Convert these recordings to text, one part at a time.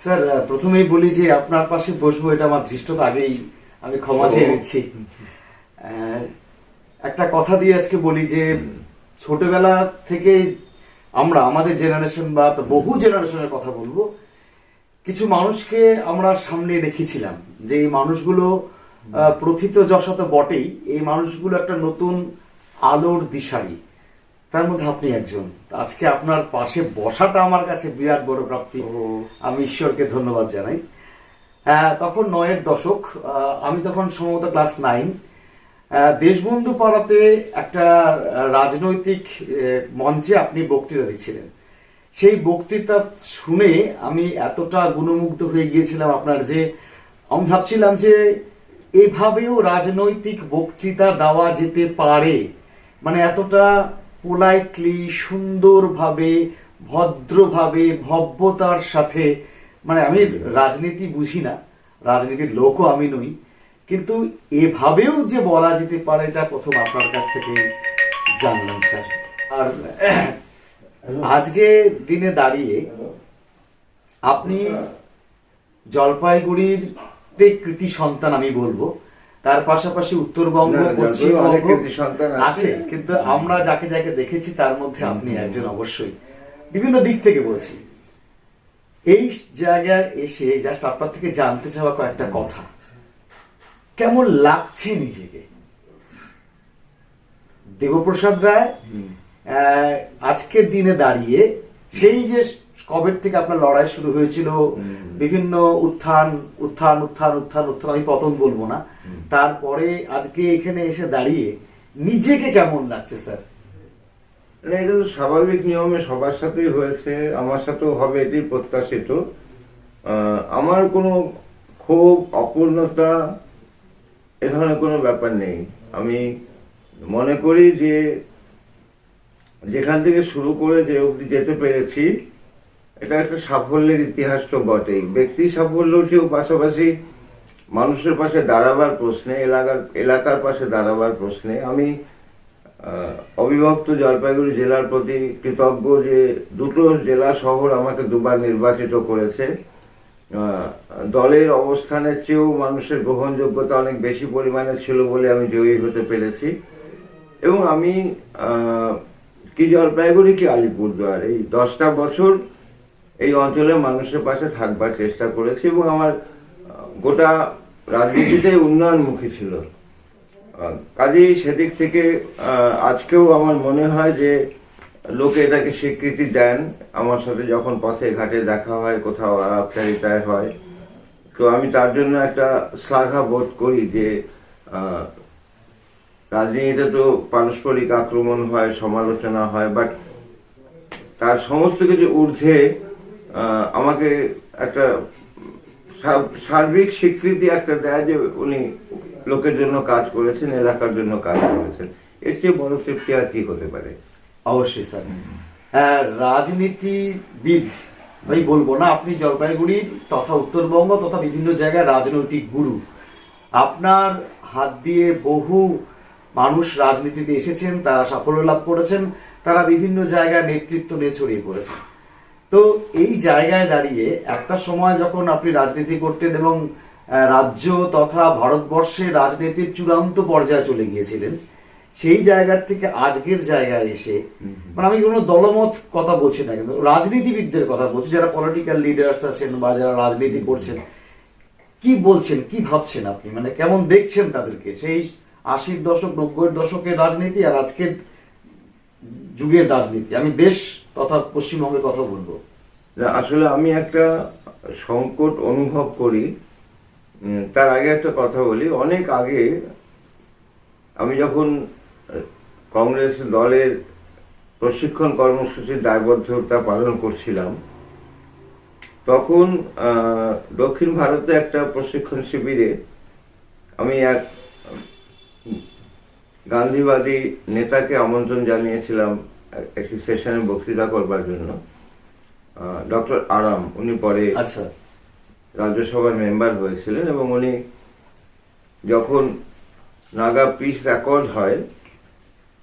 Sir প্রথমেই বলি যে আপনার পাশে বসবো এটা আমার ধৃষ্টতা আগেই আমি ক্ষমা চেয়ে নিচ্ছি। একটা কথা দিয়ে আজকে বলি যে ছোটবেলা থেকে আমরা আমাদের জেনারেশন বা বহু জেনারেশনের কথা বলবো, কিছু মানুষকে আমরা সামনে রেখেছিলাম যে এই মানুষগুলো প্রথিত যশা তো বটেই, এই মানুষগুলো একটা নতুন আলোর দিশারি, তার মধ্যে আপনি একজন। আজকে আপনার পাশে বসাটা আমার কাছে বিরাট বড় প্রাপ্তি, আমি ঈশ্বরকে ধন্যবাদ জানাই। তখন 9-এর দশক, আমি তখন সম্ভবত ক্লাস 9। দেশবন্ধু পাড়াতে একটা রাজনৈতিক মঞ্চে আপনি বক্তৃতা দিচ্ছিলেন। সেই বক্তৃতা শুনে আমি এতটা গুণমুগ্ধ হয়ে গিয়েছিলাম আপনার, যে আমি ভাবছিলাম যে এভাবেও রাজনৈতিক বক্তৃতা দেওয়া যেতে পারে, মানে এতটা পোলাইটলি, সুন্দরভাবে, ভদ্রভাবে, ভব্যতার সাথে। মানে আমি রাজনীতি বুঝি না, রাজনীতির লোকও আমি নই, কিন্তু এভাবেও যে বলা যেতে পারে এটা প্রথম আপনার কাছ থেকে জানলাম স্যার। আর আজকে দিনে দাঁড়িয়ে আপনি জলপাইগুড়ির কৃতি সন্তান আমি বলবো, তার পাশাপাশি উত্তরবঙ্গ, পশ্চিমবঙ্গ আছে, কিন্তু আমরা যাকে যাকে দেখেছি তার মধ্যে আপনি একজন অবশ্যই, বিভিন্ন দিক থেকে বলছি। এই জায়গায় এসে জাস্ট আপনার থেকে জানতে চাওয়া কয়েকটা কথা, কেমন লাগছে নিজেকে? দেবপ্রসাদ রায় আজকের দিনে দাঁড়িয়ে, সেই যে কবে থেকে আপনার লড়াই শুরু হয়েছিল, বিভিন্ন উত্থান উত্থান উত্থান উত্থান উত্থান, আমি পতন বলবো না, তারপরে আজকে এখানে এসে দাঁড়িয়ে নিজেকে কেমন লাগছে স্যার? এটা তো স্বাভাবিক নিয়মে সবার সাথেই হয়েছে, আমার সাথেও হবে, এটি প্রত্যাশিত। আমার কোনো ক্ষোভ, অপূর্ণতা এ ধরনের কোনো ব্যাপার নেই। আমি মনে করি যে যেখান থেকে শুরু করে যে অবধি যেতে পেরেছি, এটা একটা সাফল্যের ইতিহাস তো বটেই। ব্যক্তি সাফল্যটিও পাশাপাশি মানুষের পাশে দাঁড়াবার প্রশ্নে, এলাকার পাশে দাঁড়াবার প্রশ্নে আমি অবিভক্ত জলপাইগুড়ি জেলার প্রতি কৃতজ্ঞ যে দুটো জেলা শহর আমাকে দুবার নির্বাচিত করেছে। দলের অবস্থানের চেয়েও মানুষের গ্রহণযোগ্যতা অনেক বেশি পরিমাণে ছিল বলে আমি জয়ী হতে পেরেছি। এবং আমি কি জলপাইগুড়ি কি আলিপুরদুয়ার, এই 10টা বছর এই অঞ্চলের মানুষের পাশে থাকবার চেষ্টা করেছি, এবং আমার গোটা রাজনীতিতে উন্নয়নমুখী ছিল। কাজেই সেদিক থেকে আজকেও আমার মনে হয় যে লোকে এটাকে স্বীকৃতি দেন। আমার সাথে যখন পথে ঘাটে দেখা হয়, কোথাও আলাপচারিতায় হয়, তো আমি তার জন্য একটা শ্লাঘা বোধ করি যে রাজনীতিতে তো পারস্পরিক আক্রমণ হয়, সমালোচনা হয়, বাট তার সমস্ত কিছু ঊর্ধ্বে আমাকে একটা সার্বিক স্বীকৃতি একটা দেয় যে উনি লোকের জন্য কাজ করেছেন, এলাকার জন্য কাজ করেছেন। এর চেয়ে বড় তৃপ্তি আর কি হতে পারে? অবশ্যই স্যার। রাজনীতিবিদ আমি বলবো না, আপনি জলপাইগুড়ির তথা উত্তরবঙ্গ তথা বিভিন্ন জায়গায় রাজনৈতিক গুরু। আপনার হাত দিয়ে বহু মানুষ রাজনীতিতে এসেছেন, তারা সাফল্য লাভ করেছেন, তারা বিভিন্ন জায়গায় নেতৃত্ব নিয়ে ছড়িয়ে পড়েছেন। তো এই জায়গায় দাঁড়িয়ে একটা সময় যখন আপনি রাজনীতি করতেন এবং রাজ্য তথা ভারতবর্ষে রাজনীতির চূড়ান্ত পর্যায়ে চলে গিয়েছিলেন, সেই জায়গার থেকে আজকের জায়গায় এসে, মানে আমি কোনো দলমত কথা বলছি না, কিন্তু রাজনীতিবিদদের কথা বলছি, যারা পলিটিক্যাল লিডার্স আছেন বা যারা রাজনীতি করছেন, কি বলছেন, কি ভাবছেন আপনি? মানে কেমন দেখছেন তাদেরকে, সেই 80-র দশক 90-এর দশকের রাজনীতি আর আজকের যুগের রাজনীতি? আমি দেশ তথা পশ্চিমবঙ্গের কথা বলবো। আসলে আমি একটা সংকট অনুভব করি। তার আগে একটা কথা বলি, অনেক আগে আমি যখন কংগ্রেস দলের প্রশিক্ষণ কর্মসূচির দায়বদ্ধতা পালন করছিলাম, তখন দক্ষিণ ভারতে একটা প্রশিক্ষণ শিবিরে আমি এক গান্ধীবাদী নেতাকে আমন্ত্রণ জানিয়েছিলাম একটি সেশনে বক্তৃতা করবার জন্য। ডক্টর আরাম, উনি পরে রাজ্যসভার মেম্বার হয়েছিলেন, এবং উনি যখন নাগা পিস অ্যাকর্ড হয়,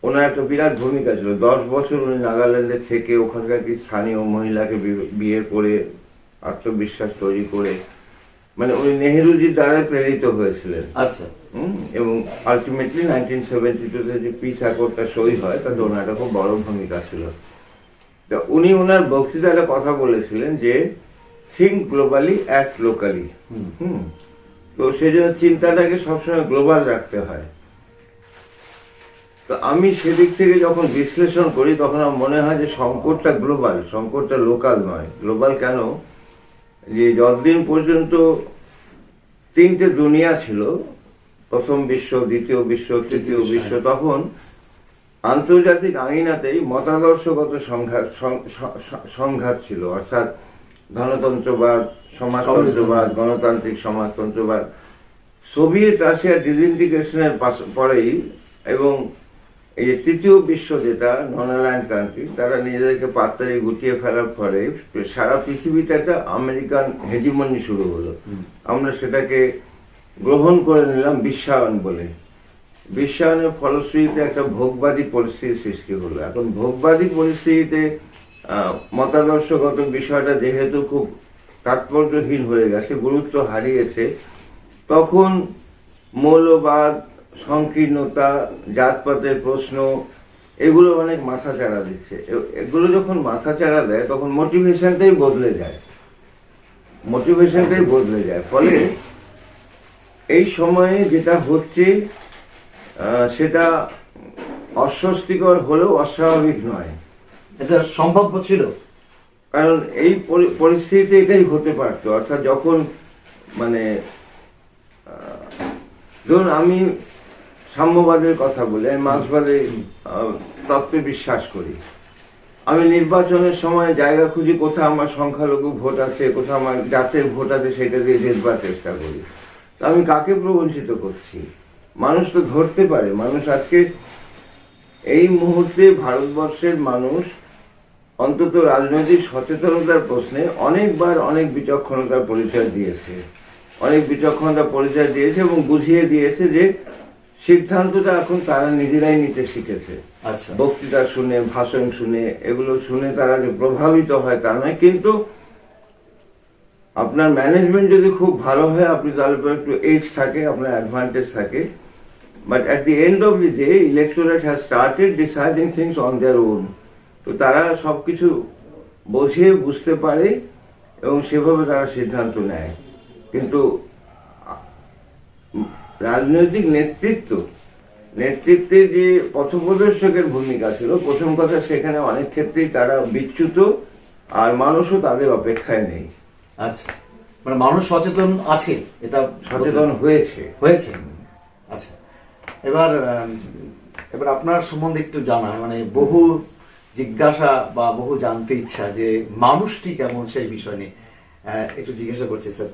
ওনার একটা বিরাট ভূমিকা ছিল। 10 বছর উনি নাগাল্যান্ডে থেকে ওখানকার কি স্থানীয় মহিলাকে বিয়ে করে আত্মবিশ্বাস তৈরি করে, মানে উনি নেহেরুজির দ্বারা প্রেরিত হয়েছিলেন। আচ্ছা। এবং আলটিমেটলি 1972-তে যে পিস অ্যাকর্ডটা সই হয় তাতে ওনার একটা খুব বড় ভূমিকা ছিল। তা উনি ওনার বক্তৃতায় একটা কথা বলেছিলেন যে থিঙ্ক গ্লোবালি, অ্যাক্ট লোকালি। তো সেই জন্য চিন্তাটাকে সবসময় গ্লোবাল রাখতে হয়। তো আমি সেদিক থেকে যখন বিশ্লেষণ করি তখন আমার মনে হয় যে সংকটটা গ্লোবাল, সংকটটা লোকাল নয়। গ্লোবাল কেন? যে যতদিন পর্যন্ত তিনটে দুনিয়া ছিল, প্রথম বিশ্ব, দ্বিতীয় বিশ্ব, তৃতীয় বিশ্ব, তখন আন্তর্জাতিক আইনাতেই মতাদর্শগত সংঘাত ছিল। অর্থাৎ ধনতন্ত্রবাদ, সমাজতন্ত্রবাদ, গণতান্ত্রিক সমাজতন্ত্রবাদ। সোভিয়েত রাশিয়ার ডিসইন্টিগ্রেশনের পরেই এবং এই যে তৃতীয় বিশ্ব যেটা নন অ্যালাইন্ড কান্ট্রি, তারা নিজেদেরকে পাত্তারি গুটিয়ে ফেলার পরে সারা পৃথিবীতে একটা আমেরিকান হেজিমনি শুরু হলো। আমরা সেটাকে গ্রহণ করে নিলাম বিশ্বায়ন বলে। বিশ্বায়নের ফলশ্রুতিতে একটা ভোগবাদী পরিস্থিতির সৃষ্টি হলো। এখন ভোগবাদী পরিস্থিতিতে মতাদর্শগত বিষয়টা যেহেতু খুব তাৎপর্যহীন হয়ে গেছে, গুরুত্ব হারিয়েছে, তখন মৌলবাদ, সংকীর্ণতা, জাতপাতের প্রশ্ন, এগুলো অনেক মাথাচাড়া দিচ্ছে। এগুলো যখন মাথাচাড়া দেয় তখন মোটিভেশনটাই বদলে যায়। ফলে এই সময়ে যেটা হচ্ছে সেটা অস্বস্তিকর হলেও অস্বাভাবিক নয়। এটা সম্ভাব্য ছিল, কারণ এই পরিস্থিতিতে এটাই হতে পারতো। অর্থাৎ যখন মানে ধরুন আমি সাম্যবাদের কথা বলি, আমি মার্ক্সবাদে তত্ত্বে বিশ্বাস করি। আমি নির্বাচনের সময় জায়গা খুঁজি কোথায় আমার সংখ্যালঘু ভোট আছে, কোথায় আমার জাতের ভোট আছে, সেটা দিয়ে জেতবার চেষ্টা করি। তো আমি কাকে প্রবঞ্চিত করছি? মানুষ তো ধরতে পারে। মানুষ আজকে এই মুহূর্তে ভারতবর্ষের মানুষ অন্তত রাজনৈতিক সচেতনতার প্রশ্নে অনেকবার অনেক বিচক্ষণতার পরিচয় দিয়েছে, এবং বুঝিয়ে দিয়েছে যে সিদ্ধান্তটা এখন তারা নিজেরাই নিতে শিখেছে। আচ্ছা। বক্তৃতা শুনে, ভাষণ শুনে, এগুলো শুনে তারা যে প্রভাবিত হয় তা নয়। কিন্তু আপনার ম্যানেজমেন্ট যদি খুব ভালো হয়, আপনি তার উপর একটু এজ থাকে, আপনার অ্যাডভান্টেজ থাকে। But at the end of the day electorate has started deciding things on their own. তো তারা সবকিছু বুঝতে পারে এবং সেভাবে তারা সিদ্ধান্ত নেয়। কিন্তু রাজনৈতিক নেতৃত্বের যে পথপ্রদর্শকের ভূমিকা ছিল, প্রথম কথা সেখানে অনেক ক্ষেত্রেই তারা বিচ্যুত, আর মানুষও তাদের অপেক্ষায় নেই। আচ্ছা, মানে মানুষ সচেতন আছে, এটা সচেতন হয়েছে। আচ্ছা, এবার আপনার সম্বন্ধে একটু জানা, মানে বহু জিজ্ঞাসা বা বহু জানতে ইচ্ছা যে মানুষটি কেমন সেই বিষয় নিয়ে একটু জিজ্ঞাসা করছি স্যার।